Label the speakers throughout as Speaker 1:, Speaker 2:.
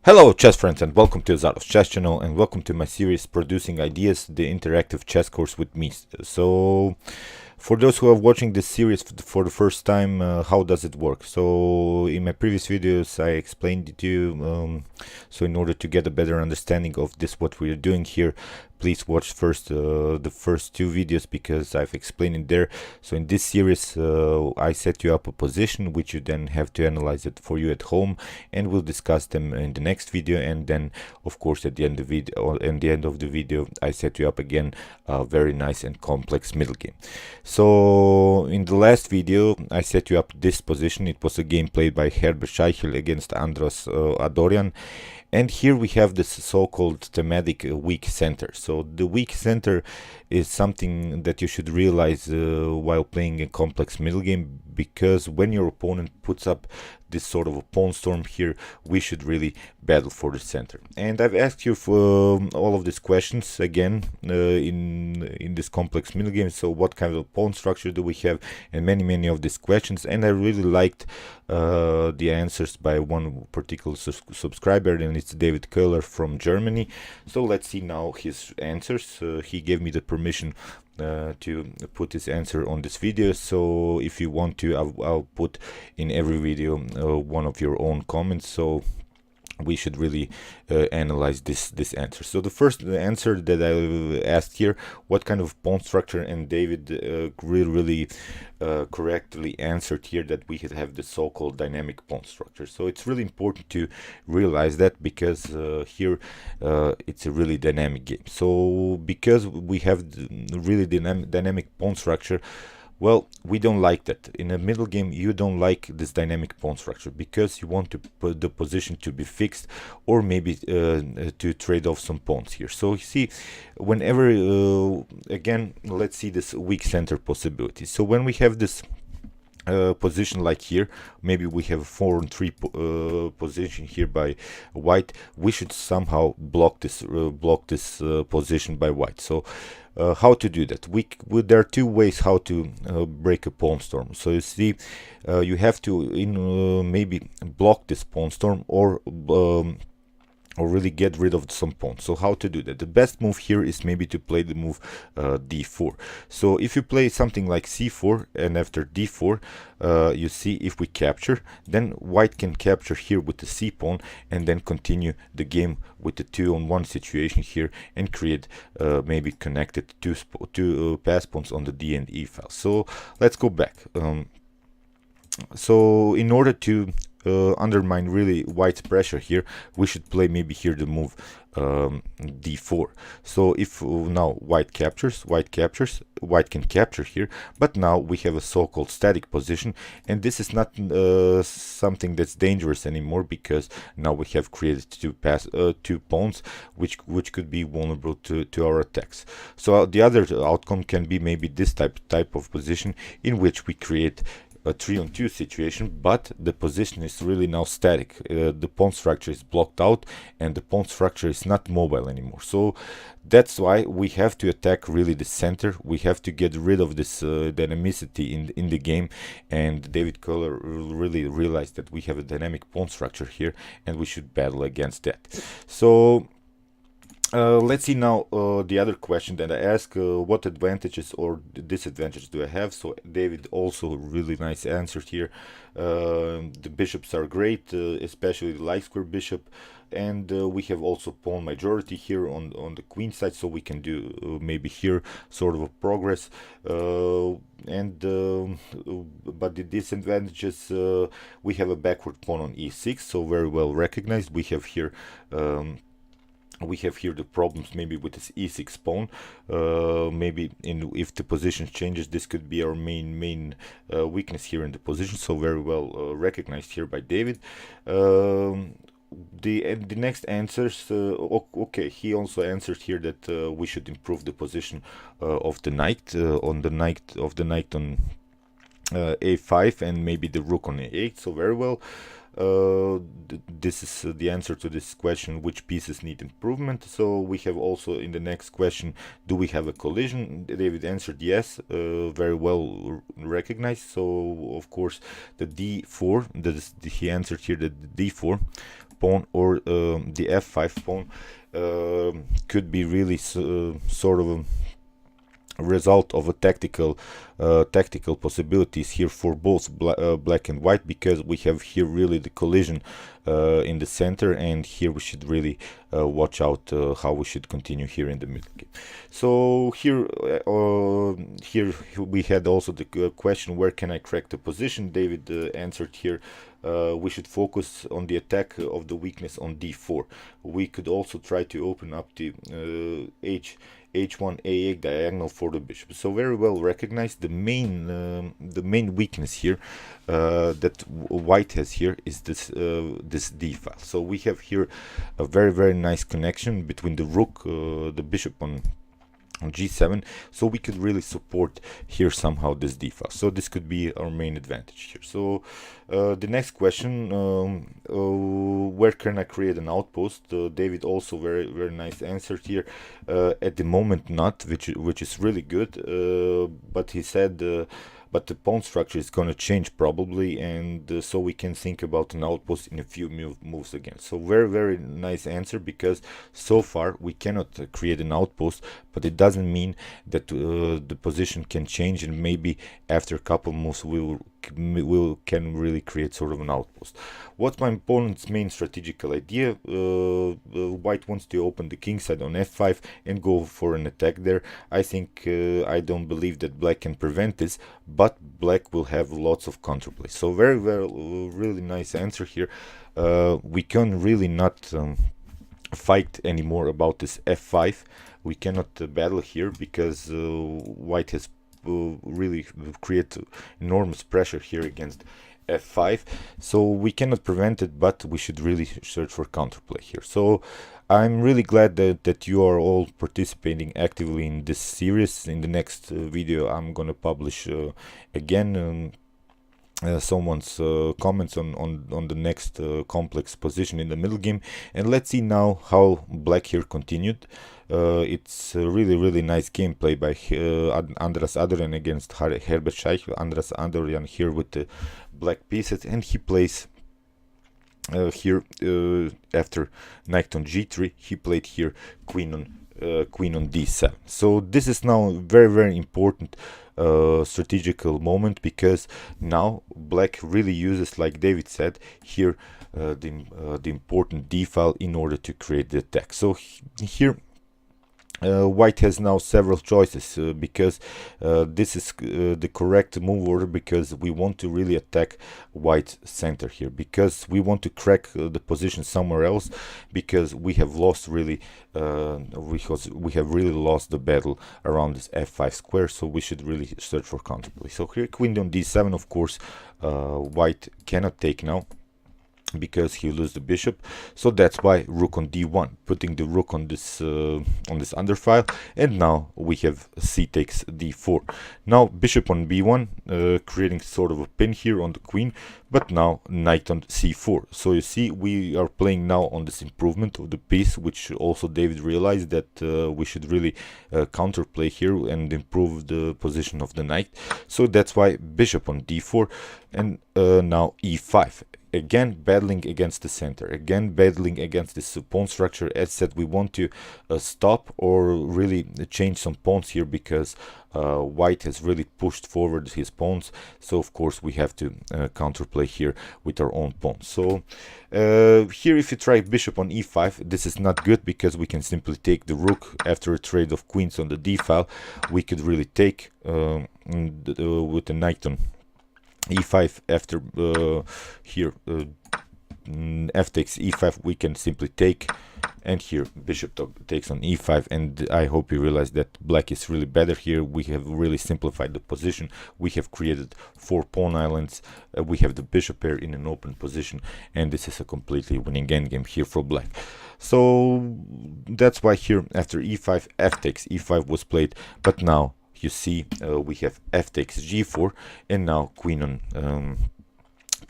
Speaker 1: Hello chess friends and welcome to Jozarov's chess channel and welcome to my series Producing Ideas, the interactive chess course with me. So for those who are watching this series for the first time, how does it work? So in my previous videos I explained it to you, so in order to get a better understanding of this what we are doing here, please watch first the first two videos because I've explained it there. So in this series I set you up a position which you then have to analyze it for you at home, and we'll discuss them in the next video. And then of course at the end of the video I set you up again a very nice and complex middle game. So in the last video I set you up this position. It was a game played by Herbert Scheichel against Andras Adorian. And here we have this so-called thematic weak center. So the weak center is something that you should realize while playing a complex middle game, because when your opponent puts up this sort of a pawn storm here, we should really battle for the center. And I've asked you for all of these questions again in this complex middle game. So what kind of pawn structure do we have, and many of these questions. And I really liked the answers by one particular subscriber, and it's David Köhler from Germany. So let's see now his answers. He gave me the permission to put his answer on this video. So if you want to, I'll put in every video one of your own comments. So we should really analyze this answer. So the first answer that I asked here, what kind of pawn structure, and David really correctly answered here that we have the so-called dynamic pawn structure. So it's really important to realize that, because here it's a really dynamic game. So because we have the really dynamic pawn structure, well, we don't like that. In a middle game, you don't like this dynamic pawn structure because you want to put the position to be fixed, or maybe to trade off some pawns here. So you see, whenever, again, let's see this weak center possibility. So when we have this position like here, maybe we have a 4-3 position here by white, we should somehow block this position by white. So how to do that? There are two ways how to break a pawn storm. So you see, you have to maybe block this pawn storm, or really get rid of some pawns. So how to do that? The best move here is maybe to play the move d4. So if you play something like c4, and after d4, you see, if we capture, then white can capture here with the c pawn, and then continue the game with the 2-on-1 situation here, and create maybe connected two pass pawns on the d and e file. So let's go back. So in order to undermine really white's pressure here, we should play maybe here the move d4. So if now white captures, white can capture here, but now we have a so-called static position, and this is not something that's dangerous anymore, because now we have created two pawns which could be vulnerable to our attacks. So the other outcome can be maybe this type of position, in which we create a 3-on-2 situation, but the position is really now static. The pawn structure is blocked out, and the pawn structure is not mobile anymore. So that's why we have to attack really the center. We have to get rid of this dynamicity in the game, and David Köhler really realized that we have a dynamic pawn structure here, and we should battle against that. So let's see now the other question that I asked, what advantages or disadvantages do I have? So David also really nice answer here. The bishops are great, especially the light square bishop, and we have also pawn majority here on the queen side, so we can do maybe here sort of a progress. But the disadvantages, we have a backward pawn on e6, so very well recognized. We have here the problems maybe with this e6 pawn. Maybe if the position changes, this could be our main weakness here in the position. So very well recognized here by David. The next answers, okay, he also answered here that we should improve the position of the knight on a5, and maybe the rook on a8. So very well. This is the answer to this question, which pieces need improvement. So we have also in the next question, do we have a collision? David answered yes, very well recognized. So of course the d4, he answered here that the d4 pawn or the f5 pawn could be really sort of a result of a tactical possibilities here for both black and white, because we have here really the collision in the center, and here we should really watch out how we should continue here in the middle game. So here we had also the question, where can I crack the position? David answered here, we should focus on the attack of the weakness on d4. We could also try to open up the h1 a8 diagonal for the bishop. So very well recognized. The main weakness here that white has here is this this d file. So we have here a very nice connection between the rook, the bishop on g7, so we could really support here somehow this d file. So this could be our main advantage here. So the next question, where can I create an outpost? David also very nice answer here. At the moment not, which is really good, but he said but the pawn structure is going to change probably, and so we can think about an outpost in a few moves again. So very nice answer, because so far we cannot create an outpost, but it doesn't mean that the position can change, and maybe after a couple moves we can really create sort of an outpost. What's my opponent's main strategical idea? White wants to open the king side on f5 and go for an attack there. I think I don't believe that black can prevent this, but black will have lots of counterplay. So really nice answer here. We can really not fight anymore about this f5. We cannot battle here, because white has really create enormous pressure here against f5, so we cannot prevent it, but we should really search for counterplay here. So I'm really glad that you are all participating actively in this series. In the next video I'm gonna publish again someone's comments on the next complex position in the middle game, and let's see now how black here continued. It's a really nice gameplay by Andras Adorian against Herbert Scheichel. Andras Adorian here with the black pieces, and he plays here after knight on g3, he played here queen on d7. So this is now very important strategical moment, because now black really uses, like David said here, the important d file in order to create the attack. So here white has now several choices, because this is the correct move order, because we want to really attack white's center here, because we want to crack the position somewhere else, because we have lost really we have really lost the battle around this f5 square. So we should really search for counterplay. So here queen on d7, of course white cannot take now, because he loses the bishop. So that's why rook on d1, putting the rook on this underfile, and now we have c takes d4. Now bishop on b1, creating sort of a pin here on the queen, but now knight on c4. So you see, we are playing now on this improvement of the piece, which also David realized that we should really counterplay here and improve the position of the knight. So that's why bishop on d4, and now e5. Again battling against the center, again battling against this pawn structure. As said, we want to stop or really change some pawns here, because white has really pushed forward his pawns. So of course we have to counterplay here with our own pawns. So here if you try bishop on e5, this is not good, because we can simply take the rook after a trade of queens on the d file. We could really take with the knight on e5 after here f takes e5, we can simply take, and here bishop takes on e5. And I hope you realize that black is really better here. We have really simplified the position. We have created 4 pawn islands. We have the bishop pair in an open position, and this is a completely winning endgame here for black. So that's why here after e5, f takes e5 was played, but now you see we have f takes g4, and now queen on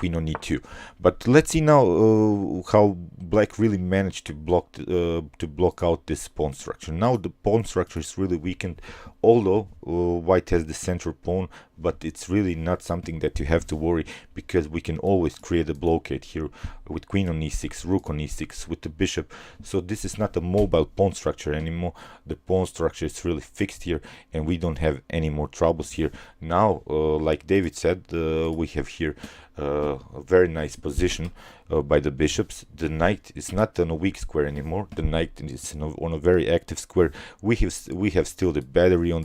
Speaker 1: e2. But let's see now how black really managed to block out this pawn structure. Now the pawn structure is really weakened, although white has the central pawn but it's really not something that you have to worry, because we can always create a blockade here with queen on e6, rook on e6 with the bishop. So this is not a mobile pawn structure anymore. The pawn structure is really fixed here, and we don't have any more troubles here. Now, like David said, we have here a very nice position by the bishops. The knight is not on a weak square anymore. The knight is on a very active square. We have still the battery on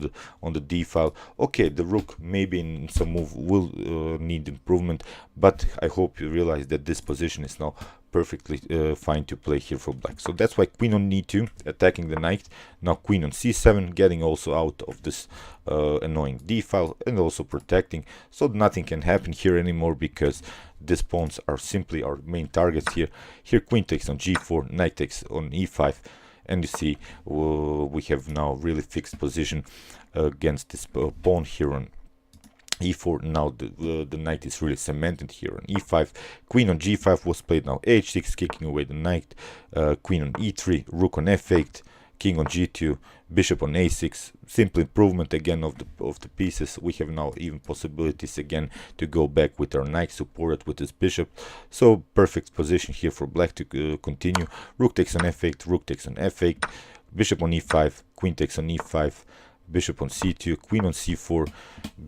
Speaker 1: the d file. Okay, the rook maybe in some move will need improvement, but I hope you realize that this position is now perfectly fine to play here for black. So that's why queen on e2, attacking the knight. Now queen on c7, getting also out of this annoying d file and also protecting, so nothing can happen here anymore, because these pawns are simply our main targets here. Here queen takes on g4, knight takes on e5, and you see we have now really fixed position against this pawn here on e4. Now the knight is really cemented here on e5. Queen on g5 was played. Now h6, kicking away the knight. Queen on e3, rook on f8, king on g2, bishop on a6. Simple improvement again of the pieces. We have now even possibilities again to go back with our knight supported with this bishop. So perfect position here for black to continue. Rook takes on f8, rook takes on f8, bishop on e5, queen takes on e5, bishop on c2, queen on c4,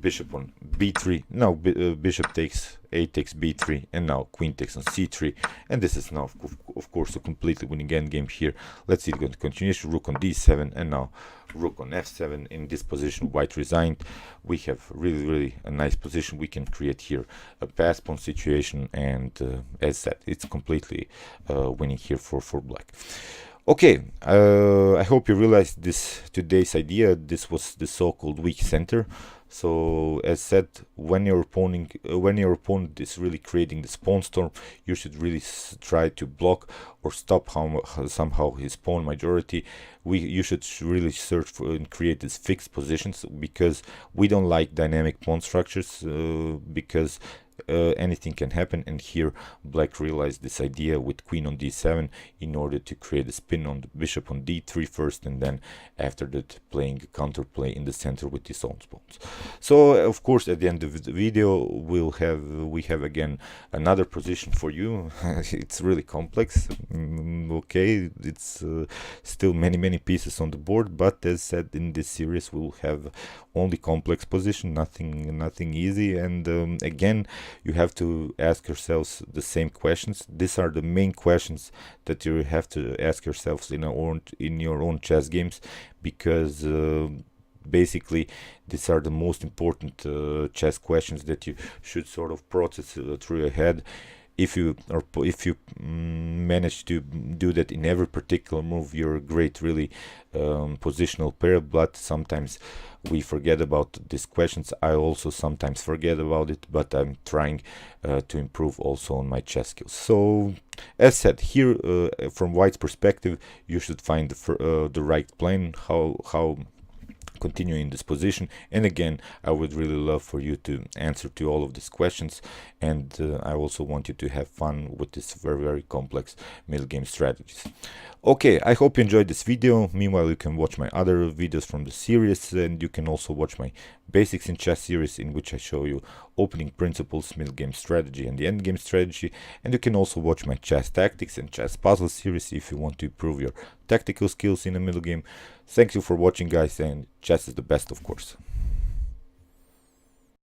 Speaker 1: bishop on b3. Now bishop takes a takes b3, and now queen takes on c3, and this is now of course a completely winning endgame here. Let's see the continuation. Rook on d7, and now rook on f7. In this position white resigned. We have really a nice position. We can create here a pass pawn situation, and as said, it's completely winning here for black. Okay, I hope you realized today's idea. This was the so-called weak center. So as said, when your opponent is really creating this pawn storm, you should really try to block or stop somehow his pawn majority. You should really search for and create these fixed positions, because we don't like dynamic pawn structures, because anything can happen. And here black realized this idea with queen on d7 in order to create a spin on the bishop on d3 first, and then after that playing a counterplay in the center with his own pawns. So of course at the end of the video we have again another position for you. It's really complex. Okay, it's still many pieces on the board, but as said, in this series we'll have only complex position, nothing easy. And again, you have to ask yourselves the same questions. These are the main questions that you have to ask yourselves in your own chess games, because basically these are the most important chess questions that you should sort of process through your head. If you manage to do that in every particular move, you're a great, really positional player. But sometimes we forget about these questions. I also sometimes forget about it, but I'm trying to improve also on my chess skills. So as said, here from white's perspective, you should find the right plan, how continue in this position. And again, I would really love for you to answer to all of these questions, and I also want you to have fun with this very complex middle game strategies. Okay, I hope you enjoyed this video. Meanwhile, you can watch my other videos from the series, and you can also watch my Basics in Chess series, in which I show you opening principles, middle game strategy, and the end game strategy. And you can also watch my chess tactics and chess puzzle series if you want to improve your tactical skills in the middle game. Thank you for watching, guys, and chess is the best, of course.